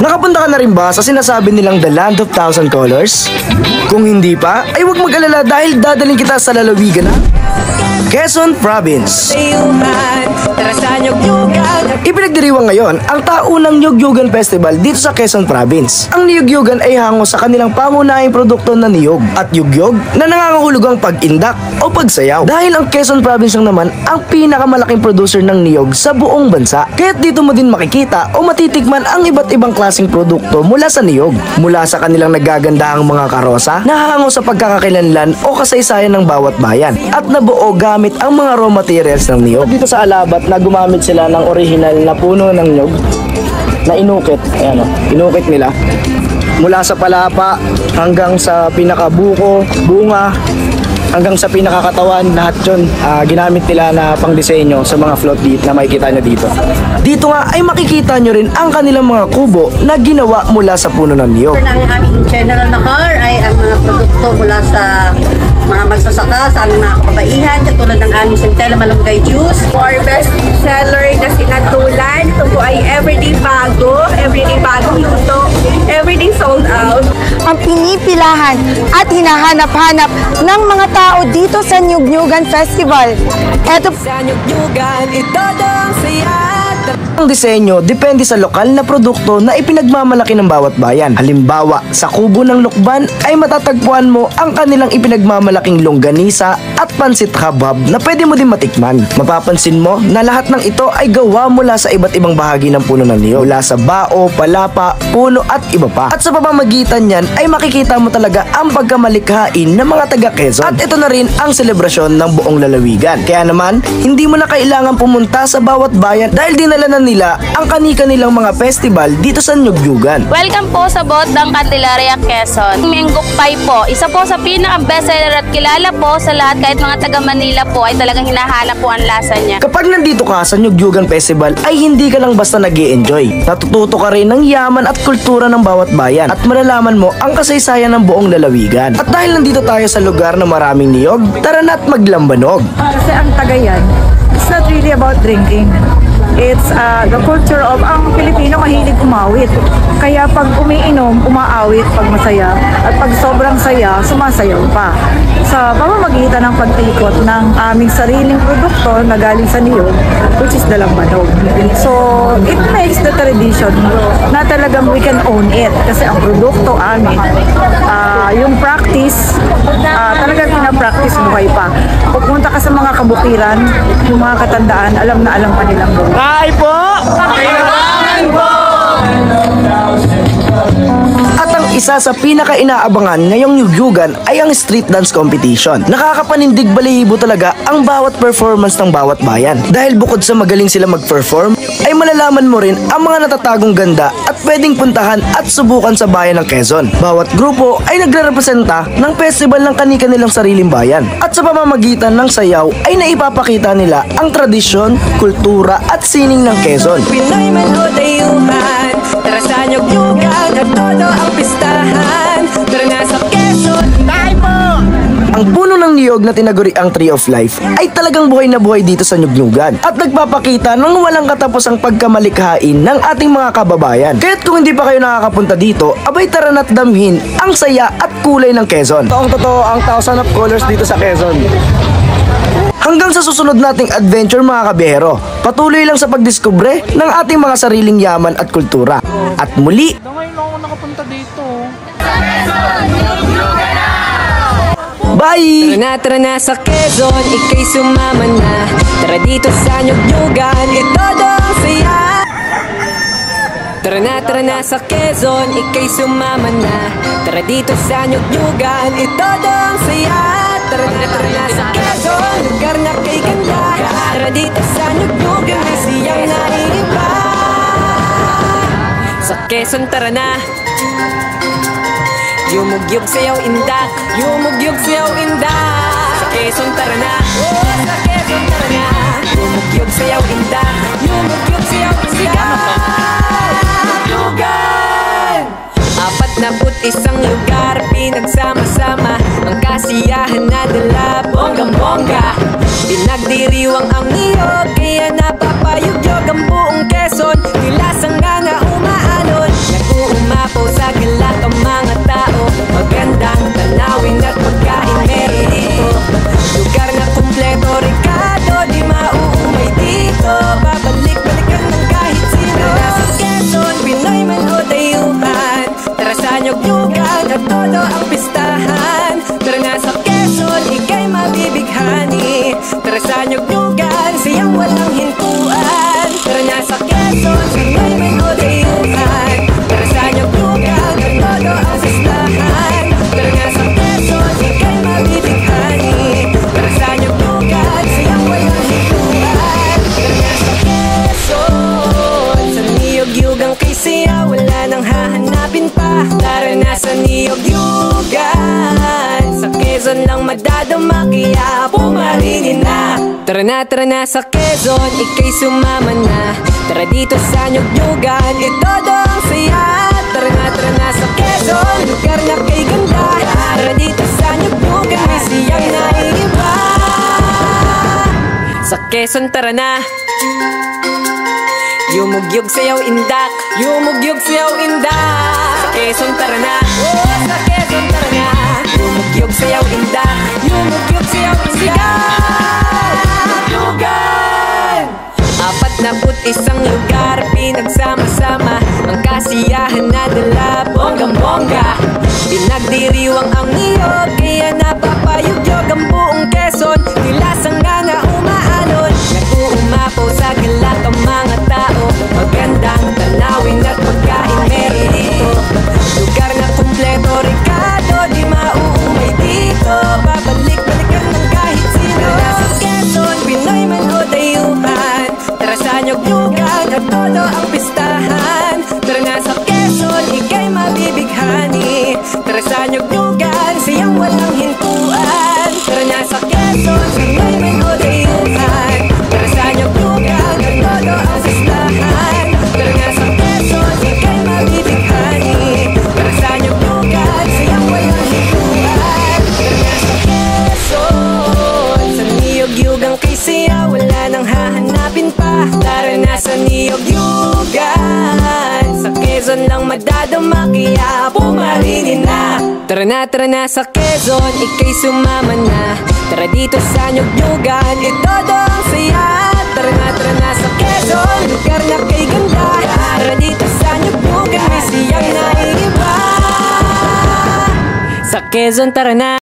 Nakapunta ka na rin ba sa sinasabi nilang The Land of Thousand Colors? Kung hindi pa, ay huwag mag-alala dahil dadaling kita sa lalawigan na Quezon Province. Ipinagdiriwang ngayon ang taunang Niyog-Yugan Festival dito sa Quezon Province. Ang Niyog-Yugan ay hango sa kanilang pangunahing produkto na niyog at yugyog na nangangahulugang pag-indak o pagsayaw. Dahil ang Quezon Province lang naman ang pinakamalaking producer ng niyog sa buong bansa. Kaya't dito mo din makikita o matitikman ang iba't ibang klaseng produkto mula sa niyog. Mula sa kanilang nagagandahang mga karosa na hango sa pagkakakilanlan o kasaysayan ng bawat bayan at nabuo gamit ang mga raw materials ng niyog. Dito sa Alabat na gumamit sila ng original na puno ng niyog na inukit. Ayan o, inukit nila. Mula sa palapa hanggang sa pinakabuko, bunga, hanggang sa pinakakatawan, lahat yun ginamit nila na pangdisenyo sa mga float dito na makikita nyo dito. Dito nga ay makikita nyo rin ang kanilang mga kubo na ginawa mula sa puno ng niyog. Ang aming general na car ay ang mga produkto mula sa mga magsasaka, sa aming mga kabaihan, katulad ng aming Centella Malunggay Juice. Our best seller na sinatulan, ito po ay everyday bagong luto, everyday sold out. Ang pinipilahan at hinahanap-hanap ng mga tao dito sa Niyog-Yugan Festival. Eto Sa Niyog-Yugan, ito ang saya. Ang disenyo depende sa lokal na produkto na ipinagmamalaki ng bawat bayan. Halimbawa, sa kubo ng Lukban ay matatagpuan mo ang kanilang ipinagmamalaking longganisa at pansit habhab na pwede mo din matikman. Mapapansin mo na lahat ng ito ay gawa mula sa iba't ibang bahagi ng puno ng niyog. Mula sa bao, palapa, puno at iba pa. At sa pamamagitan niyan ay makikita mo talaga ang pagkamalikhain ng mga taga Quezon. At ito na rin ang selebrasyon ng buong lalawigan. Kaya naman, hindi mo na kailangan pumunta sa bawat bayan dahil dinala na nila ang kani-kanilang mga festival dito sa Niyog-Yugan. Welcome po sa Botdang Candelaria, Quezon. Menggok Pie po, isa po sa pinaka-bestseller at kilala po sa lahat, kahit mga taga Manila po ay talagang hinahanap po ang lasa niya. Kapag nandito ka sa Niyog-Yugan Festival ay hindi ka lang basta nag-i-enjoy. Natututo ka rin ng yaman at kultura ng bawat bayan at malalaman mo ang kasaysayan ng buong lalawigan. At dahil nandito tayo sa lugar na maraming niyog, tara na't maglambanog. Kasi ang Cagayan, it's not really about drinking. It's the culture of ang Pilipino mahilig umawit. Kaya pag umiinom, umaawit pag masaya. At pag sobrang saya, sumasayaw pa. Sa pamamagitan ng pag-ikot ng aming sariling produkto na galing sa niyog, which is dalambanog. So, it makes the tradition na talagang we can own it. Kasi ang produkto amin, yung practice, talagang pinapractice buhay pa. Pupunta ka sa mga kabukiran, yung mga katandaan, alam na alam pa nilang gawin. Ay po! Pakinabangan po! At ang isa sa pinaka-inaabangan ngayong Niyog-Yugan ay ang street dance competition. Nakakapanindig balahibo talaga ang bawat performance ng bawat bayan. Dahil bukod sa magaling sila mag-perform, ay malalaman mo rin ang mga natatagong ganda at pwedeng puntahan at subukan sa bayan ng Quezon. Bawat grupo ay nagre-representa ng festival ng kani-kanilang sariling bayan. At sa pamamagitan ng sayaw ay naipapakita nila ang tradisyon, kultura at sining ng Quezon. Pinoy man o dayuhan, tara sa Niyog-Yugan at todo ang pistahan. Tara na sa Quezon, tayo po! Ang puno ng niyog na tinaguri ang Tree of Life ay talagang buhay na buhay dito sa Niyog-Yugan at nagpapakita ng walang katapusang pagkamalikhain ng ating mga kababayan. Kaya't kung hindi pa kayo nakakapunta dito, abay tara na't damhin ang saya at kulay ng Quezon. Ito ang totoo ang Thousand of Colors dito sa Quezon. Hanggang sa susunod nating adventure mga kabiyero, patuloy lang sa pagdiskubre ng ating mga sariling yaman at kultura. At muli, Ngayon ako nakapunta dito. bye! Tara na sa Quezon, ika'y sumama na. Tara dito sa Niyog-Yugan, ito ang saya. Tara na sa Quezon, ika'y sumama na. Tara dito sa Niyog-Yugan, ito ang saya. Tara na sa Quezon, lugar na kay ganda. Tara dito sa Niyog-Yugan, may siyang naiiba. Sa Quezon, tara na. Yumugyog sayaw indak, yumugyog sayaw indak. Sa Quezon, tara na. Sa Quezon, tara na. Yumugyog sayaw indak, yumugyog sayaw indak. Niyog-Yugan! 41 lugar, pinagsama-sama ang kasiyahan na dala, bonggang-bongga. Pinagdiriwang ang niyog, kaya napapayugyog ang buong Quezon. Tila sangga na umaalon. pistahan. Tara na sa Quezon, ika'y mabibighani. Tara sa Nyugnyugan, siyang walang hintuan. Tara na sa Quezon, siya'y may odayuhan. Tara sa Nyugnyugan, at todo ang pistahan. Tara na sa Quezon, ika'y mabibighani. Tara sa Nyugnyugan, siyang walang hintuan. Tara na sa Quezon, sa niyog-yugang kay siya wala nang hahanapin pa. Tara na sa niyog-yugan, sa Quezon lang madadama kaya pumaringin na. Tara na sa Quezon, ika'y sumama na. Tara dito sa Nyugnyugan, itodo ang saya. Tara na sa Quezon, lugar na kay ganda. Tara dito sa Nyugnyugan, may siyang naiiba. Sa Quezon tara na. Yumugyog sayaw indak, yumugyog sayaw indak. Sa Quezon tara na, oh, sa Quezon tara na. Yumugyog sayaw indak, yumugyog sayaw indak. Nyugnyugan! 41 lugar, pinagsama-sama ang kasiyahan na dala, bonggang-bongga. Pinagdiriwang ang niyog, kaya napapayugyog ang buong Quezon. Tila sangga na umaalon, nag-uumapaw sa galak ang mga tao. Magandang tanawin at pagkain meron dito. Lugar na kumpleto, Ricardo, di mauumay dito. Babalik-balikan ng kahit sino. Tara sa Quezon, Pinoy man o dayuhan. Tara sa Nyugnyugan, at todo ang pistahan. Tara na sa Quezon, ika'y mabibighani. Tara sa Nyugnyugan, siyang walang hintuan. Tara na sa Quezon, Pinoy man o dayuhan. Tara sa Nyugnyugan, at todo ang pistahan. Tara na sa Quezon, ika'y mabibighani. Tara sa Nyugnyugan, siyang walang hintuan. Tara na sa Quezon, sa niyog-yugang kay siya wala nang hahanapin pa. Tara na sa niyog-yugan, sa Quezon lang madadama kaya pumaringin na. Tara na sa Quezon, ika'y sumama na. Tara dito sa Nyugnyugan, itodo ang saya. Tara na sa Quezon, lugar na kay ganda. Tara dito sa Nyugnyugan, may siyang naiiba. Sa Quezon tara na.